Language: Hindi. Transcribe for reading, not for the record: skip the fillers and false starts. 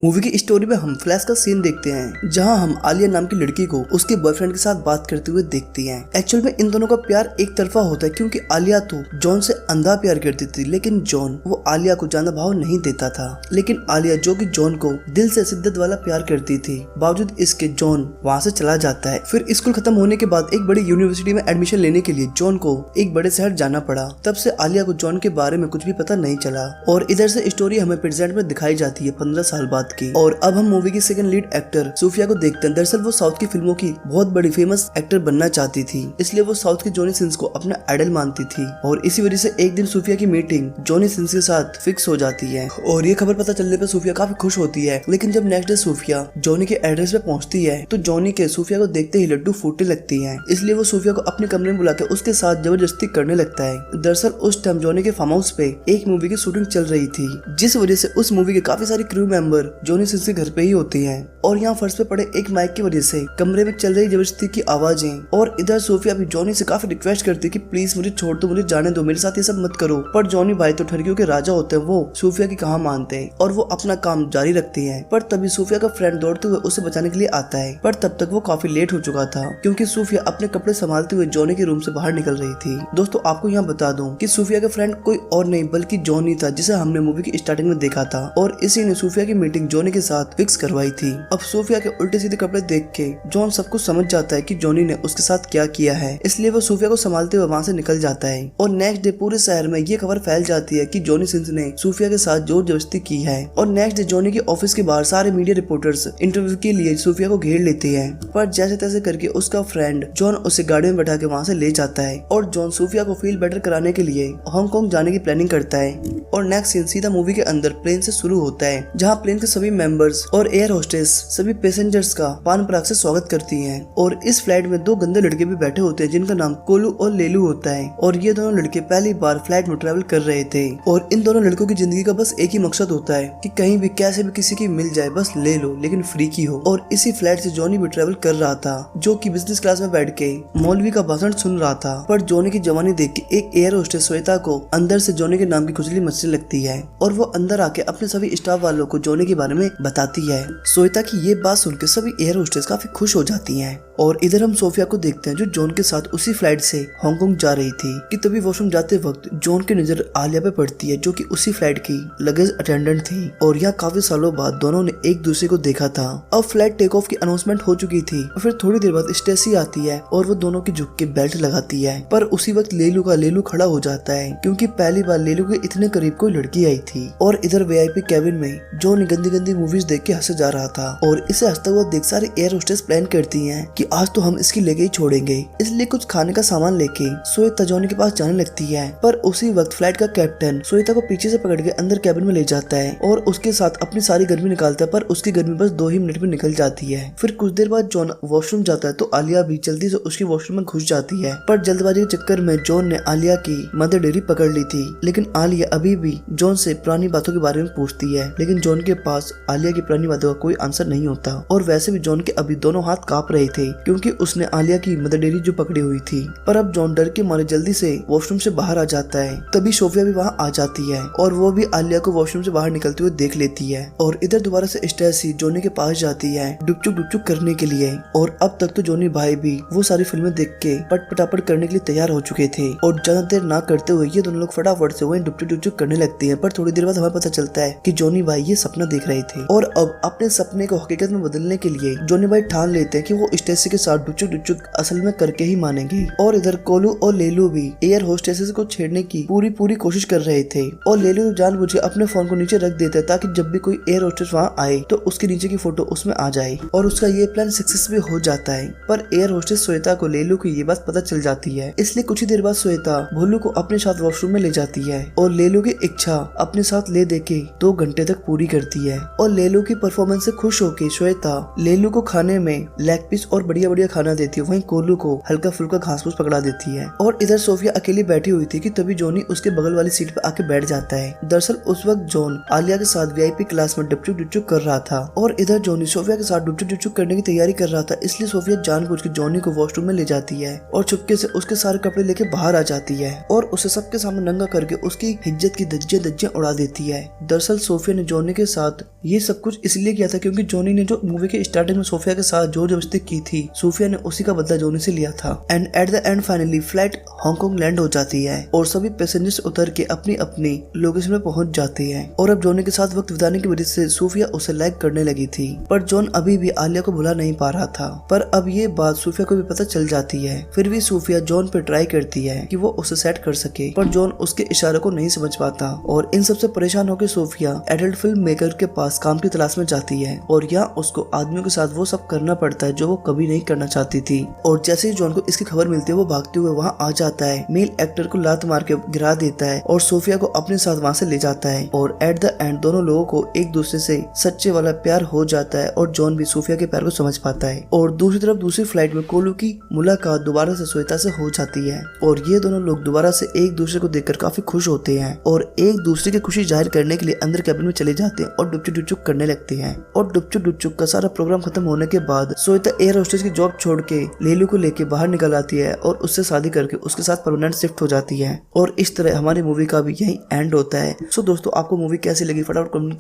मूवी की स्टोरी में हम फ्लैश का सीन देखते हैं जहां हम आलिया नाम की लड़की को उसके बॉयफ्रेंड के साथ बात करते हुए देखती हैं। एक्चुअल में इन दोनों का प्यार एक तरफा होता है क्योंकि आलिया तो जॉन से अंधा प्यार करती थी, लेकिन जॉन वो आलिया को ज्यादा भाव नहीं देता था। लेकिन आलिया जो कि जॉन को दिल से शिद्दत वाला प्यार करती थी, बावजूद इसके जॉन वहाँ से चला जाता है। फिर स्कूल खत्म होने के बाद एक बड़ी यूनिवर्सिटी में एडमिशन लेने के लिए जॉन को एक बड़े शहर जाना पड़ा। तब से आलिया को जॉन के बारे में कुछ भी पता नहीं चला और इधर से स्टोरी हमें प्रेजेंट में दिखाई जाती है 15 साल बाद की। और अब हम मूवी की सेकंड लीड एक्टर सूफिया को देखते हैं। दरअसल वो साउथ की फिल्मों की बहुत बड़ी फेमस एक्टर बनना चाहती थी, इसलिए वो साउथ के जॉनी सिंस को अपना आइडल मानती थी और इसी वजह से एक दिन सूफिया की मीटिंग जॉनी सिंस के साथ फिक्स हो जाती है और ये खबर पता चलने पर सूफिया काफी खुश होती है। लेकिन जब नेक्स्ट डे सूफिया जॉनी के एड्रेस पे पहुंचती है तो जॉनी के सूफिया को देखते ही लड्डू फूटने लगती है, इसलिए वो सूफिया को अपने कमरे में बुलाकर उसके साथ जबरदस्ती करने लगता है। दरअसल उस टाइम जॉनी के फार्म हाउस पे एक मूवी की शूटिंग चल रही थी, जिस वजह से उस मूवी के काफी सारे क्रू मेंबर जॉनी सिंस के घर पे ही होती हैं और यहाँ फर्श पे पड़े एक माइक की वजह से कमरे में चल रही जबरदस्ती की आवाजें। और इधर सूफिया भी जॉनी से काफी रिक्वेस्ट करती है कि प्लीज मुझे छोड़ दो, मुझे जाने दो, मेरे साथ ये सब मत करो। पर जॉनी भाई तो ठरकियों के राजा होते हैं, वो सूफिया की कहाँ मानते हैं और वो अपना काम जारी रखती है। पर तभी सूफिया का फ्रेंड दौड़ते हुए उसे बचाने के लिए आता है, पर तब तक वो काफी लेट हो चुका था क्योंकि सूफिया अपने कपड़े संभालते हुए जॉनी के रूम से बाहर निकल रही थी। दोस्तों आपको यहाँ बता दूं कि सूफिया का फ्रेंड कोई और नहीं बल्कि जॉनी था, जिसे हमने मूवी की स्टार्टिंग में देखा था और इसी ने सूफिया की मीटिंग जॉनी के साथ फिक्स करवाई थी। अब सूफिया के उल्टे सीधे कपड़े देख के जॉन सब कुछ समझ जाता है कि जॉनी ने उसके साथ क्या किया है, इसलिए वो सूफिया को संभालते हुए वहाँ से निकल जाता है। और नेक्स्ट डे पूरे शहर में ये खबर फैल जाती है कि जॉनी सिंस ने सूफिया के साथ जोर जबरदस्ती की है। और नेक्स्ट डे जॉनी के ऑफिस के बाहर सारे मीडिया रिपोर्टर्स इंटरव्यू के लिए सूफिया को घेर लेते हैं, पर जैसे तैसे करके उसका फ्रेंड जॉन उसे गाड़ी में बैठा के वहाँ से ले जाता है और जॉन सूफिया को फील बेटर कराने के लिए हांगकांग जाने की प्लानिंग करता है। और नेक्स्ट सीन सीधा मूवी के अंदर प्लेन से शुरू होता है, जहाँ प्लेन के सभी मेंबर्स और एयर होस्टेस सभी पैसेंजर्स का पान पराग से स्वागत करती हैं। और इस फ्लाइट में दो गंदे लड़के भी बैठे होते हैं जिनका नाम कोलू और लेलू होता है और ये दोनों लड़के पहली बार फ्लाइट में ट्रैवल कर रहे थे और इन दोनों लड़कों की जिंदगी का बस एक ही मकसद होता है कि कहीं भी कैसे भी किसी की मिल जाए, बस ले लो लेकिन फ्री की हो। और इसी फ्लाइट से जॉनी भी ट्रैवल कर रहा था, जो कि बिजनेस क्लास में बैठ के मौलवी का भाषण सुन रहा था। पर जॉनी की जवानी देख के एक एयर होस्टेस श्वेता को अंदर से जॉनी के नाम की खुजली मचने लगती है और वो अंदर आके अपने सभी स्टाफ वालों को जॉनी के बारे में बताती है। श्वेता की ये बात सुनकर सभी एयर होस्टेस काफी खुश हो जाती हैं। और इधर हम सोफिया को देखते हैं जो जॉन के साथ उसी फ्लाइट से हांगकांग जा रही थी कि तभी वॉशरूम जाते वक्त जॉन की नजर आलिया पे पड़ती है, जो कि उसी फ्लाइट की लगेज अटेंडेंट थी और यहाँ काफी सालों बाद दोनों ने एक दूसरे को देखा था। अब फ्लाइट टेक ऑफ की अनाउंसमेंट हो चुकी थी और फिर थोड़ी देर बाद स्टेसी आती है और वो दोनों की झुक के बेल्ट लगाती है। पर उसी वक्त लेलू खड़ा हो जाता है क्योंकि पहली बार लेलू के इतने करीब कोई लड़की आई थी। और इधर वीआईपी केबिन में जॉन गंदी गंदी मूवीज देख के हंसे जा रहा था और इसे हंसता हुआ देख सारे एयर होस्टेस प्लान करती है कि आज तो हम इसकी लेके ही छोड़ेंगे, इसलिए कुछ खाने का सामान लेके श्वेता जॉनी के पास जाने लगती है। पर उसी वक्त फ्लाइट का कैप्टन श्वेता को पीछे से पकड़ के अंदर कैबिन में ले जाता है और उसके साथ अपनी सारी गर्मी निकालता है, पर उसकी गर्मी बस 2 ही मिनट में निकल जाती है। फिर कुछ देर बाद जॉन वॉशरूम जाता है तो आलिया भी जल्दी से उसकी वॉशरूम में घुस जाती है, पर जल्दबाजी के चक्कर में जॉन ने आलिया की मदर डेयरी पकड़ ली थी। लेकिन आलिया अभी भी जॉन से पुरानी बातों के बारे में पूछती है, लेकिन जॉन के पास आलिया की पुरानी बातों का कोई आंसर नहीं होता। और वैसे भी जॉन के अभी दोनों हाथ कांप रहे थे क्योंकि उसने आलिया की मदर डेयरी जो पकड़ी हुई थी। पर अब जॉन डर के मारे जल्दी से वॉशरूम से बाहर आ जाता है। तभी सोफिया भी वहाँ आ जाती है और वो भी आलिया को वॉशरूम से बाहर निकलते हुए देख लेती है। और इधर दोबारा से स्टेसी जॉनी के पास जाती है डुपचुक करने के लिए। और अब तक तो जॉनी भाई भी वो सारी फिल्में देख के पटापट करने के लिए तैयार हो चुके थे और ज्यादा देर ना करते हुए ये दोनों लोग फटाफट से वही डुपचुक करने लगते हैं। पर थोड़ी देर बाद हमें पता चलता है कि जॉनी भाई ये सपना देख रहे थे और अब अपने सपने को हकीकत में बदलने के लिए जॉनी भाई ठान लेते हैं कि वो स्टेसी के साथ डुपचुक असल में करके ही मानेंगे। और इधर कोलू और लेलू भी एयर होस्टेसेस को छेड़ने की पूरी कोशिश कर रहे थे और लेलू जानबूझे अपने फोन को नीचे रख देता है ताकि जब भी कोई एयर होस्टेस वहाँ आए तो उसके नीचे की फोटो उसमें आ जाए और उसका ये प्लान सक्सेस भी हो जाता है। पर एयर होस्टेस श्वेता को लेलू की ये बात पता चल जाती है, इसलिए कुछ ही देर बाद श्वेता भोलू को अपने साथ वॉशरूम में ले जाती है और लेलू की इच्छा अपने साथ ले दे के 2 घंटे तक पूरी करती है। और लेलू की परफॉर्मेंस से खुश होकर श्वेता लेलू को खाने में लेग पीस और बढ़िया बढ़िया खाना देती है, वहीं कोलू को हल्का फुल्का घास फूस पकड़ा देती है। और इधर सोफिया अकेली बैठी हुई थी कि तभी जॉनी उसके बगल वाली सीट पर आके बैठ जाता है। दरअसल उस वक्त जॉन आलिया के साथ वीआईपी क्लास में डुपचुक डुपचुक कर रहा था और इधर जॉनी सोफिया के साथ डुपचुक डुपचुक करने की तैयारी कर रहा था, इसलिए सोफिया जानबूझ के जॉनी को वॉशरूम में ले जाती है और चुपके से उसके सारे कपड़े लेके बाहर आ जाती है और उसे सबके सामने नंगा करके उसकी इज्जत की धज्जियां उड़ा देती है। दरअसल सोफिया ने जॉनी के साथ ये सब कुछ इसलिए किया था क्योंकि जॉनी ने जो मूवी के स्टार्टिंग में सोफिया के साथ जोर जबरदस्ती की थी, सोफिया ने उसी का बदला जॉनी से लिया था। And at the end finally flight Hong Kong land हो जाती है और सभी पैसेंजर्स उतर के अपनी अपनी लोकेशन में पहुंच जाते हैं। और अब जॉनी के साथ वक्त बिताने की वजह से सोफिया उसे लाइक करने लगी थी, पर जॉन अभी भी आलिया को भुला नहीं पा रहा था। पर अब ये बात सोफिया को भी पता चल जाती है। फिर भी सोफिया जॉन पे ट्राई करती है कि वो उसे सेट कर सके, पर जॉन उसके इशारों को नहीं समझ पाता और इन सबसे परेशान होकर सोफिया एडल्ट फिल्म मेकर के पास काम की तलाश में जाती है और यहाँ उसको आदमियों के साथ वो सब करना पड़ता है जो वो कभी नहीं करना चाहती थी। और जैसे ही जॉन को इसकी खबर मिलती है वो भागते हुए वहाँ आ जाता है, मेल एक्टर को लात मार के गिरा देता है और सोफिया को अपने साथ वहाँ से ले जाता है। और एट द एंड दोनों लोगों को एक दूसरे से सच्चे वाला प्यार हो जाता है और जॉन भी सोफिया के प्यार को समझ पाता है। और दूसरी तरफ दूसरी फ्लाइट में कोलू की मुलाकात दोबारा से श्वेता से हो जाती है और ये दोनों लोग दोबारा से एक दूसरे को देखकर काफी खुश होते हैं और एक दूसरे की खुशी जाहिर करने के लिए अंदर कैबिन में चले जाते हैं और डुपचुक डुपचुक करने लगते हैं। और डुपचुक डुपचुक का सारा प्रोग्राम खत्म होने के बाद श्वेता एयर होस्टेस की जॉब छोड़ के लेलू को लेके बाहर निकल आती है और उससे शादी करके उसके साथ परमानेंट शिफ्ट हो जाती है। और इस तरह हमारी मूवी का भी यही एंड होता है। सो दोस्तों, आपको मूवी कैसी लगी फटाफट कमेंट